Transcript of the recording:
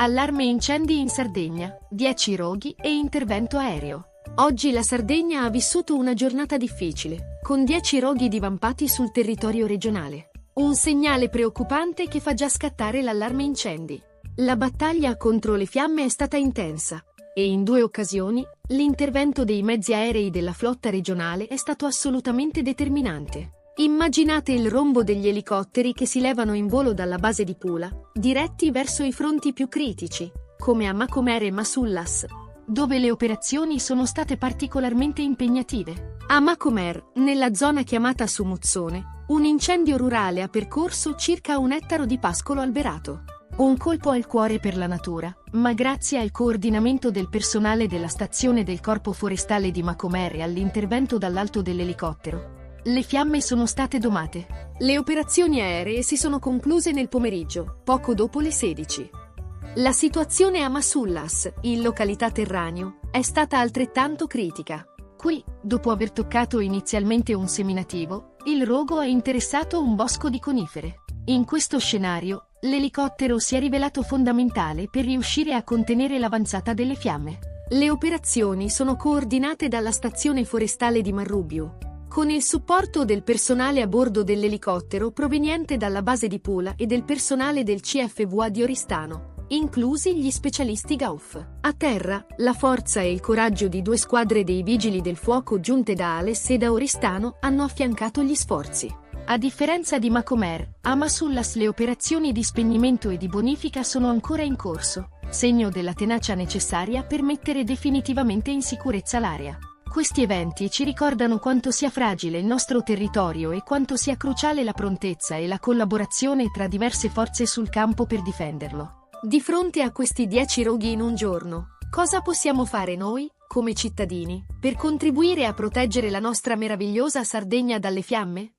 Allarme incendi in Sardegna, 10 roghi e intervento aereo. Oggi la Sardegna ha vissuto una giornata difficile, con 10 roghi divampati sul territorio regionale. Un segnale preoccupante che fa già scattare l'allarme incendi. La battaglia contro le fiamme è stata intensa e in 2 occasioni l'intervento dei mezzi aerei della flotta regionale è stato assolutamente determinante. Immaginate il rombo degli elicotteri che si levano in volo dalla base di Pula, diretti verso i fronti più critici, come a Macomer e Masullas, dove le operazioni sono state particolarmente impegnative. A Macomer, nella zona chiamata Sumuzzone, un incendio rurale ha percorso circa 1 ettaro di pascolo alberato. Un colpo al cuore per la natura, ma grazie al coordinamento del personale della stazione del Corpo Forestale di Macomer e all'intervento dall'alto dell'elicottero, le fiamme sono state domate. Le operazioni aeree si sono concluse nel pomeriggio, poco dopo le 16. La situazione a Masullas, in località Terranio, è stata altrettanto critica. Qui, dopo aver toccato inizialmente un seminativo, il rogo ha interessato un bosco di conifere. In questo scenario, l'elicottero si è rivelato fondamentale per riuscire a contenere l'avanzata delle fiamme. Le operazioni sono coordinate dalla stazione forestale di Marrubiu, con il supporto del personale a bordo dell'elicottero proveniente dalla base di Pula e del personale del CFVA di Oristano, inclusi gli specialisti GAUF. A terra, la forza e il coraggio di 2 squadre dei vigili del fuoco giunte da Ales e da Oristano hanno affiancato gli sforzi. A differenza di Macomer, a Masullas le operazioni di spegnimento e di bonifica sono ancora in corso, segno della tenacia necessaria per mettere definitivamente in sicurezza l'area. Questi eventi ci ricordano quanto sia fragile il nostro territorio e quanto sia cruciale la prontezza e la collaborazione tra diverse forze sul campo per difenderlo. Di fronte a questi 10 roghi in un giorno, cosa possiamo fare noi, come cittadini, per contribuire a proteggere la nostra meravigliosa Sardegna dalle fiamme?